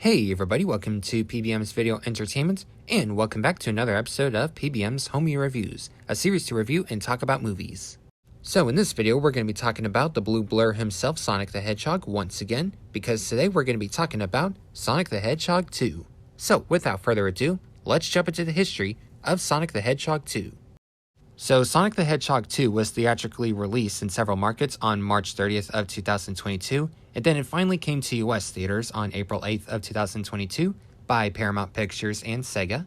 Hey everybody, welcome to PBM's Video Entertainment, and welcome back to another episode of PBM's Homie Reviews, a series to review and talk about movies. So in this video, we're going to be talking about the blue blur himself, Sonic the Hedgehog, once again, because today we're going to be talking about Sonic the Hedgehog 2. So without further ado, let's jump into the history of Sonic the Hedgehog 2. So Sonic the Hedgehog 2 was theatrically released in several markets on March 30th of 2022, and then it finally came to US theaters on April 8th of 2022 by Paramount Pictures and Sega.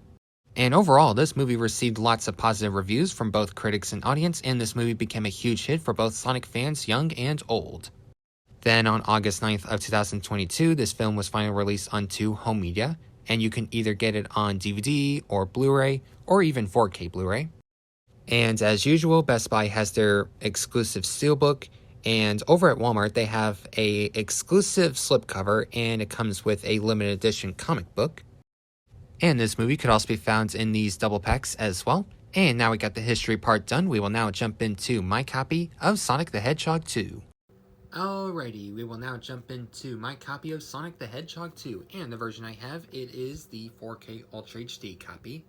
And overall, this movie received lots of positive reviews from both critics and audience, and this movie became a huge hit for both Sonic fans young and old. Then on August 9th of 2022, this film was finally released onto home media, and you can either get it on DVD or Blu-ray or even 4K Blu-ray. And as usual, Best Buy has their exclusive steelbook, and over at Walmart they have a exclusive slipcover, and it comes with a limited edition comic book. And this movie could also be found in these double packs as well. And now we got the history part done, we will now jump into my copy of Sonic the Hedgehog 2. Alrighty, we will now jump into my copy of Sonic the Hedgehog 2, and the version I have, it is the 4K Ultra HD copy.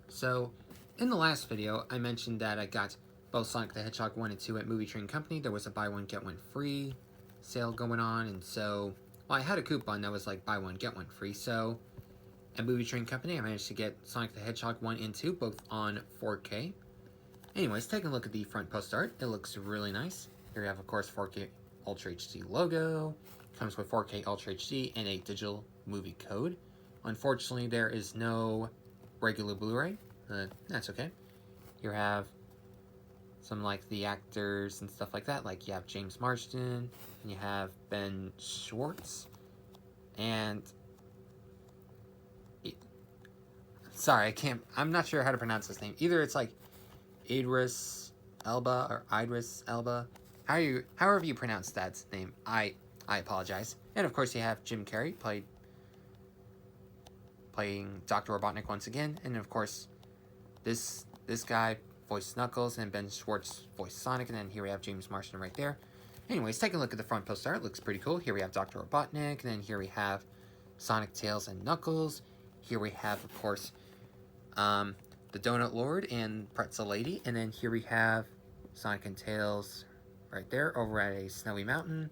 So, in the last video, I mentioned that I got both Sonic the Hedgehog 1 and 2 at Movie Train Company. There was a buy one, get one free sale going on, and so, well, I had a coupon that was like buy one, get one free, so at Movie Train Company, I managed to get Sonic the Hedgehog 1 and 2, both on 4K. Anyways, taking a look at the front post art, it looks really nice. Here we have, of course, 4K Ultra HD logo, comes with 4K Ultra HD and a digital movie code. Unfortunately, there is no regular Blu-ray. That's okay. You have some like the actors and stuff like that, like you have James Marsden, and you have Ben Schwartz, and I'm not sure how to pronounce his name. Either it's like Idris Elba or Idris Elba. However you pronounce that name, I apologize. And of course you have Jim Carrey playing Dr. Robotnik once again, and of course this guy voiced Knuckles, and Ben Schwartz voiced Sonic, and then here we have James Marsden right there. Anyways, taking a look at the front poster art, it looks pretty cool. Here we have Dr. Robotnik, and then here we have Sonic, Tails, and Knuckles. Here we have, of course, the Donut Lord and Pretzel Lady, and then here we have Sonic and Tails right there over at a snowy mountain.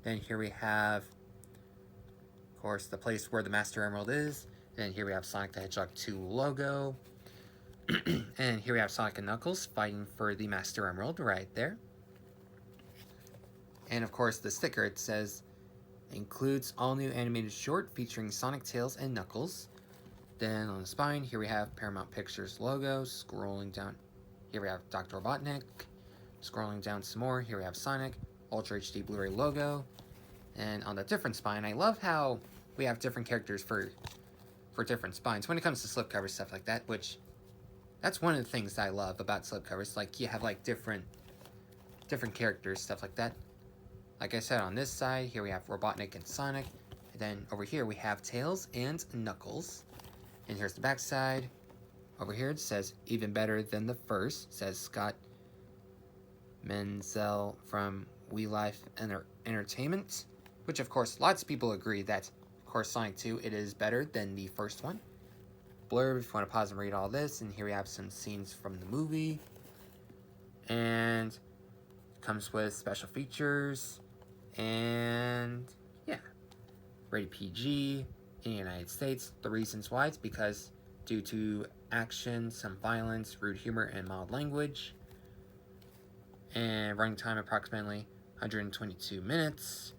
Then here we have, of course, the place where the Master Emerald is. Then here we have Sonic the Hedgehog 2 logo. And here we have Sonic and Knuckles fighting for the Master Emerald right there. And of course the sticker, it says, includes all new animated short featuring Sonic, Tails, and Knuckles. Then on the spine, here we have Paramount Pictures logo. Scrolling down, here we have Dr. Robotnik. Scrolling down some more, here we have Sonic, Ultra HD Blu-ray logo. And on the different spine, I love how we have different characters for different spines when it comes to slipcovers, stuff like that, which that's one of the things that I love about slipcovers. Like, you have like different characters, stuff like that. Like I said, on this side, here we have Robotnik and Sonic. And then over here we have Tails and Knuckles. And here's the back side. Over here it says, even better than the first, it says Scott Menzel from We Life Entertainment. Which, of course, lots of people agree that, of course, Sonic 2, it is better than the first one. Blurb if you want to pause and read all this, and here we have some scenes from the movie, and it comes with special features, and yeah, rated PG in the United States. The reasons why, it's because due to action, some violence, rude humor, and mild language, and running time approximately 122 minutes,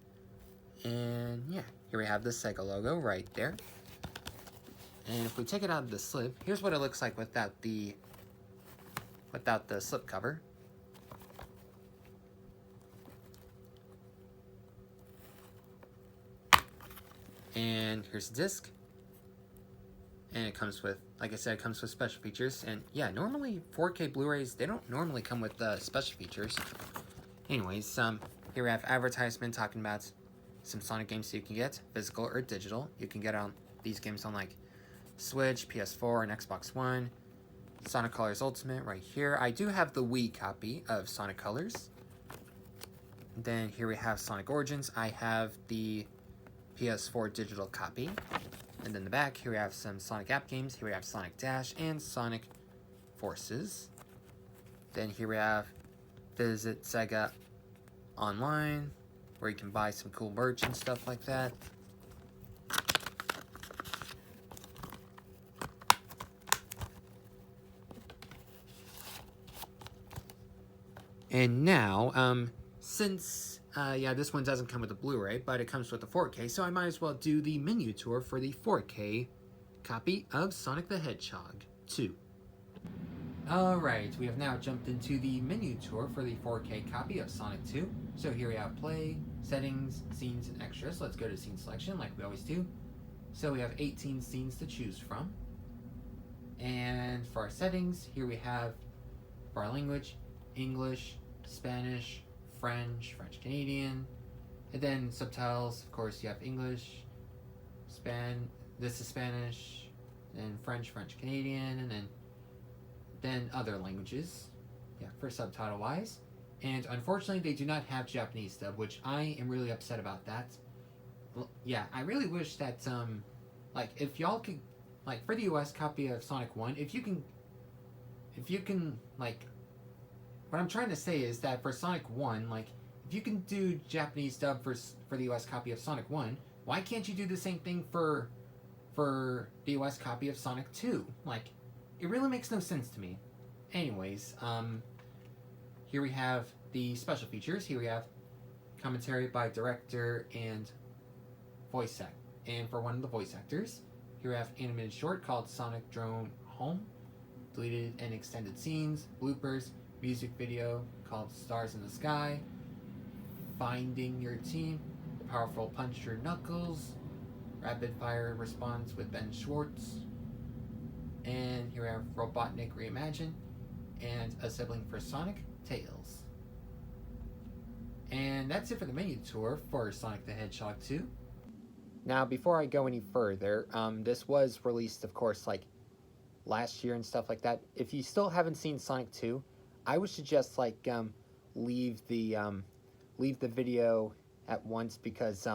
and yeah, here we have the Sega logo right there. And if we take it out of the slip, here's what it looks like without the slip cover. And here's the disc. And it comes with, like I said, it comes with special features. And yeah, normally 4K Blu-rays, they don't normally come with special features. Anyways, here we have advertisement talking about some Sonic games you can get, physical or digital. You can get on these games on like Switch, PS4, and Xbox One. Sonic Colors Ultimate right here. I do have the Wii copy of Sonic Colors. Then here we have Sonic Origins. I have the PS4 digital copy. And then the back, here we have some Sonic app games. Here we have Sonic Dash and Sonic Forces. Then here we have Visit Sega Online, where you can buy some cool merch and stuff like that. And now, since, this one doesn't come with a Blu-ray, but it comes with a 4K, so I might as well do the menu tour for the 4K copy of Sonic the Hedgehog 2. Alright, we have now jumped into the menu tour for the 4K copy of Sonic 2. So here we have Play, Settings, Scenes, and Extras. Let's go to Scene Selection like we always do. So we have 18 scenes to choose from. And for our settings, here we have, for our language, English, Spanish, French, French-Canadian, and then subtitles, of course, you have English, this is Spanish, then French, French-Canadian, and then other languages, for subtitle-wise. And unfortunately, they do not have Japanese dub, which I am really upset about that. I really wish that, if y'all could, for the US copy of Sonic 1, if you can, what I'm trying to say is that for Sonic 1, if you can do Japanese dub for the US copy of Sonic 1, why can't you do the same thing for the US copy of Sonic 2? It really makes no sense to me. Anyways, here we have the special features. Here we have commentary by director and voice act. And for one of the voice actors, here we have animated short called Sonic Drone Home, deleted and extended scenes, bloopers, music video called Stars in the Sky, Finding Your Team, Powerful Puncher Knuckles, Rapid Fire Response with Ben Schwartz, and here we have Robotnik Reimagined, and a sibling for Sonic, Tails. And that's it for the menu tour for Sonic the Hedgehog 2. Now, before I go any further, this was released, of course, last year and stuff like that. If you still haven't seen Sonic 2, I would suggest leave the video at once because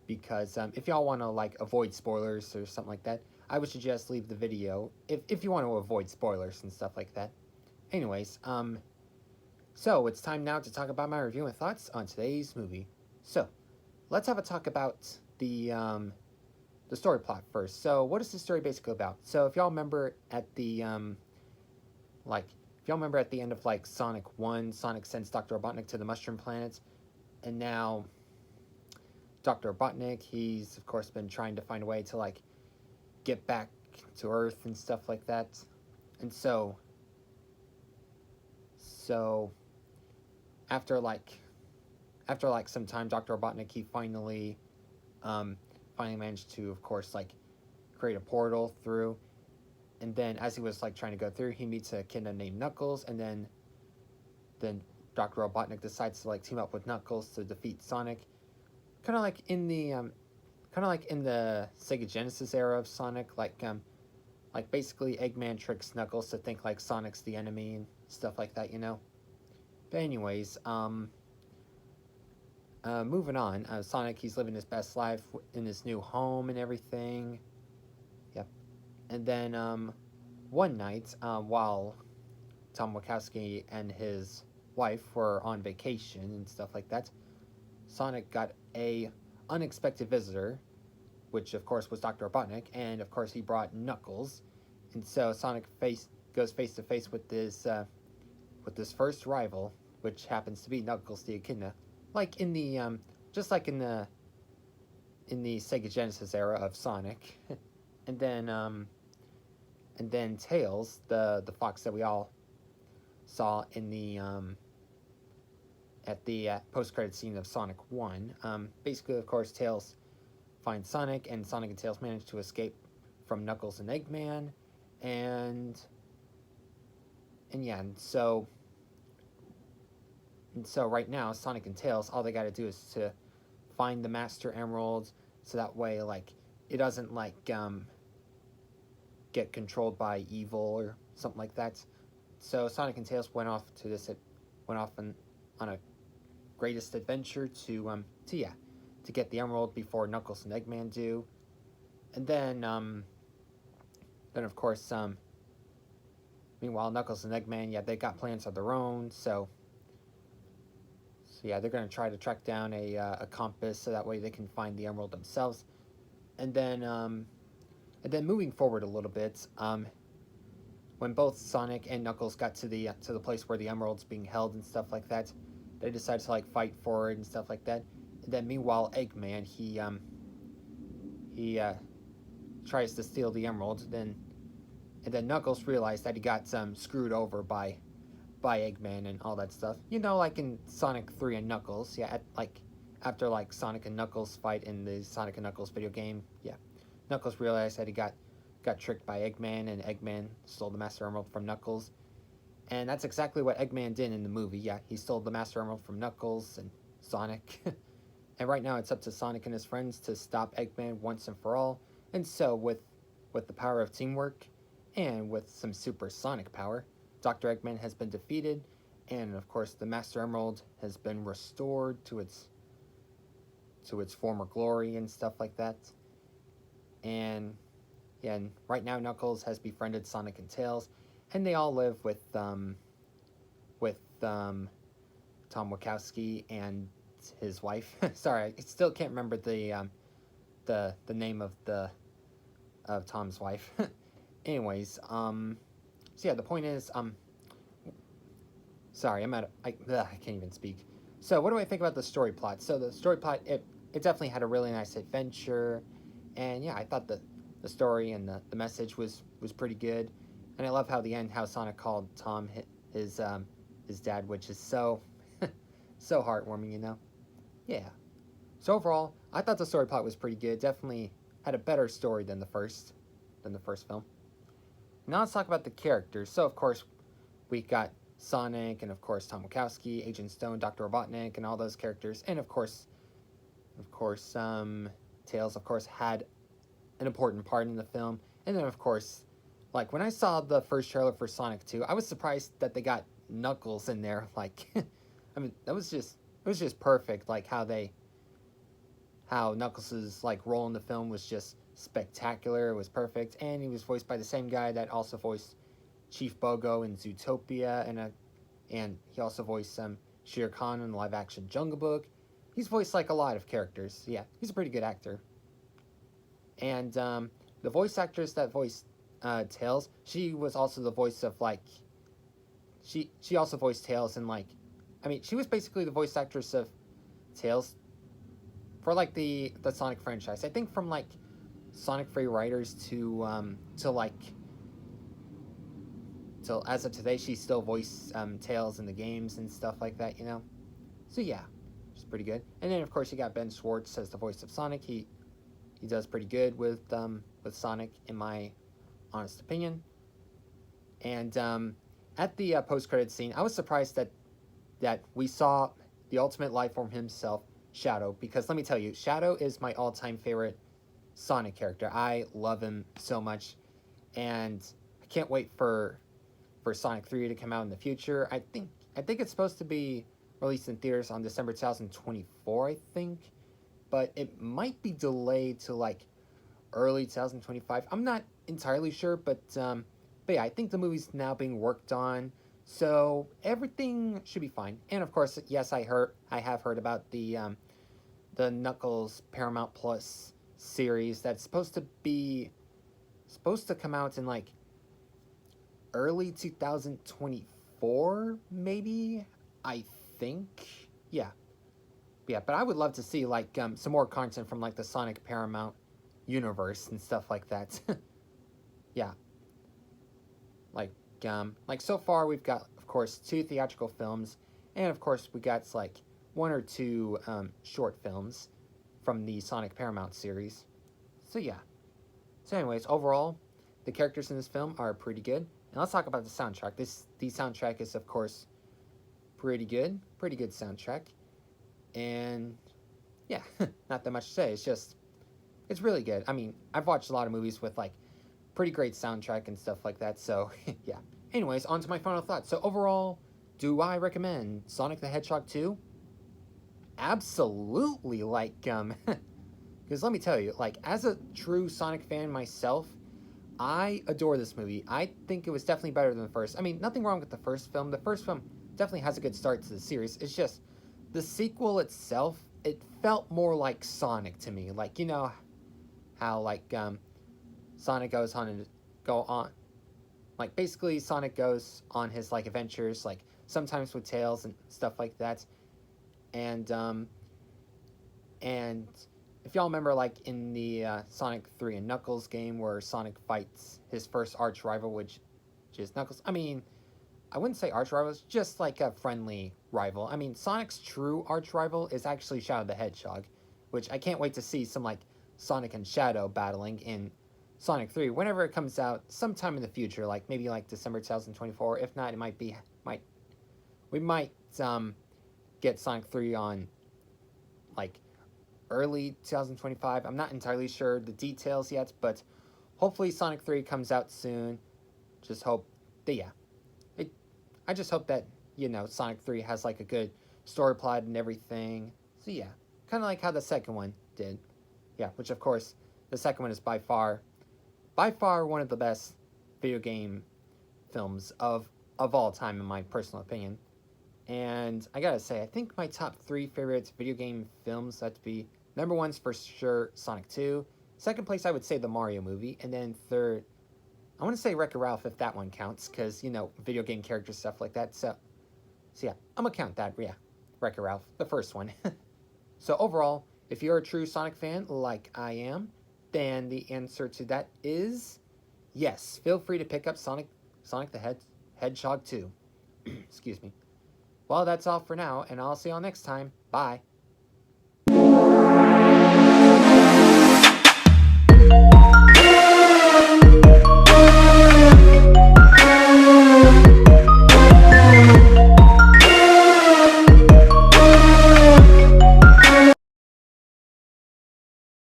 if y'all want to avoid spoilers or something like that, I would suggest leave the video if you want to avoid spoilers and stuff like that. Anyways, so it's time now to talk about my review and thoughts on today's movie. So let's have a talk about the story plot first. So what is the story basically about? So if y'all remember at the if y'all remember at the end of Sonic 1, Sonic sends Dr. Robotnik to the Mushroom Planet, and now Dr. Robotnik, he's of course been trying to find a way to get back to Earth and stuff like that. And so after some time, Dr. Robotnik, he finally managed to, of course, create a portal through. And then as he was trying to go through, he meets a kid named Knuckles, and then Dr. Robotnik decides to team up with Knuckles to defeat Sonic. Kind of like in the Sega Genesis era of Sonic, basically Eggman tricks Knuckles to think Sonic's the enemy and stuff like that, But anyways, moving on, Sonic, he's living his best life in his new home and everything. Yep. And then one night, while Tom Wachowski and his wife were on vacation and stuff like that, Sonic got a unexpected visitor, which of course was Dr. Robotnik, and of course he brought Knuckles. And so Sonic goes face to face with this first rival, which happens to be Knuckles the Echidna, just like in the Sega Genesis era of Sonic. and then Tails, the fox that we all saw in the at the post-credit scene of Sonic 1. Basically, of course, Tails finds Sonic, and Sonic and Tails manage to escape from Knuckles and Eggman, and so right now, Sonic and Tails, all they gotta do is to find the Master Emeralds, so that way, it doesn't, get controlled by evil or something like that. So Sonic and Tails went off on a greatest adventure to to get the emerald before Knuckles and Eggman do. And then of course, meanwhile, Knuckles and Eggman, yeah, they got plans of their own, so yeah, they're going to try to track down a compass so that way they can find the emerald themselves. And then moving forward a little bit, when both Sonic and Knuckles got to the place where the emerald's being held and stuff like that, they decided to like fight for it and stuff like that. And then meanwhile, Eggman, he tries to steal the emerald. And then Knuckles realized that he got screwed over by Eggman and all that stuff. You know, like in Sonic 3 and Knuckles, yeah, after like Sonic and Knuckles fight in the Sonic and Knuckles video game, yeah, Knuckles realized that he got tricked by Eggman, and Eggman stole the Master Emerald from Knuckles. And that's exactly what Eggman did in the movie. Yeah, he stole the Master Emerald from Knuckles and Sonic. And right now it's up to Sonic and his friends to stop Eggman once and for all. And so with the power of teamwork and with some supersonic power, Dr. Eggman has been defeated, and of course the Master Emerald has been restored to its former glory and stuff like that. And yeah, and right now Knuckles has befriended Sonic and Tails, and they all live with Tom Wachowski and his wife. Sorry, I still can't remember the name of Tom's wife. Anyways, so yeah, the point is, sorry, I can't even speak. So what do I think about the story plot? So the story plot, it definitely had a really nice adventure, and yeah, I thought the story and the message was pretty good, and I love how Sonic called Tom his dad, which is so so heartwarming, you know. Yeah. So overall, I thought the story plot was pretty good. Definitely had a better story than the first film. Now let's talk about the characters. So of course, we got Sonic, and of course Tom Wachowski, Agent Stone, Dr. Robotnik, and all those characters, and of course, Tails, of course, had an important part in the film. And then of course, like when I saw the first trailer for Sonic 2, I was surprised that they got Knuckles in there. Like, I mean, it was just perfect. Like how Knuckles' like role in the film was just spectacular. It was perfect, and he was voiced by the same guy that also voiced Chief Bogo in Zootopia, and he also voiced Shere Khan in the live-action Jungle Book. He's voiced like a lot of characters. Yeah, he's a pretty good actor. And the voice actress that voiced Tails, she was also the voice of like. She also voiced Tails in like, I mean, she was basically the voice actress of Tails for like the Sonic franchise. I think from like Sonic Free Riders to like till as of today, she still voiced Tails in the games and stuff like that, you know. So yeah, she's pretty good. And then of course you got Ben Schwartz as the voice of Sonic. He does pretty good with Sonic, in my honest opinion. And at the post-credits scene, I was surprised that we saw the ultimate life form himself, Shadow, because let me tell you, Shadow is my all-time favorite Sonic character. I love him so much, and I can't wait for Sonic 3 to come out in the future. I think it's supposed to be released in theaters on December 2024, I think, but it might be delayed to like early 2025. I'm not entirely sure, but yeah, I think the movie's now being worked on, so everything should be fine. And of course, yes, I have heard about the Knuckles Paramount Plus series that's supposed to come out in like early 2024, maybe, I think. Yeah, but I would love to see like some more content from like the Sonic Paramount universe and stuff like that. Yeah, like so far we've got, of course, 2 theatrical films, and of course we got like 1 or 2 short films from the Sonic Paramount series. So yeah. So anyways, overall, the characters in this film are pretty good. And let's talk about the soundtrack. The soundtrack is, of course, pretty good soundtrack. And yeah, not that much to say. It's really good. I mean, I've watched a lot of movies with like pretty great soundtrack and stuff like that. So yeah. Anyways, on to my final thoughts. So overall, do I recommend Sonic the Hedgehog 2? absolutely, like, because let me tell you, like, as a true Sonic fan myself, I adore this movie. I think it was definitely better than the first. I mean, nothing wrong with the first film. The first film definitely has a good start to the series. It's just the sequel itself, it felt more like Sonic to me. Like, you know how like Sonic go on like basically Sonic goes on his like adventures, like sometimes with Tails and stuff like that. And and if y'all remember, like in the Sonic 3 and Knuckles game where Sonic fights his first arch rival, which is Knuckles. I mean, I wouldn't say arch rival, it's just like a friendly rival. I mean, Sonic's true arch rival is actually Shadow the Hedgehog, which I can't wait to see some like Sonic and Shadow battling in Sonic 3 whenever it comes out sometime in the future, like maybe like December 2024. If not, it might we might get Sonic 3 on like early 2025. I'm not entirely sure the details yet, but hopefully Sonic 3 comes out soon. Just hope that, yeah. I just hope that, you know, Sonic 3 has like a good story plot and everything. So yeah, kind of like how the second one did. Yeah, which of course, the second one is by far one of the best video game films of all time in my personal opinion. And I gotta say, I think my top 3 favorite video game films have to be number one's for sure Sonic 2. Second place, I would say the Mario movie. And then third, I want to say Wreck-It Ralph if that one counts, because, you know, video game characters, stuff like that. So yeah, I'm gonna count that. Yeah, Wreck-It Ralph, the first one. So overall, if you're a true Sonic fan like I am, then the answer to that is yes. Feel free to pick up Sonic the Hedgehog 2. Excuse me. Well, that's all for now, and I'll see y'all next time. Bye.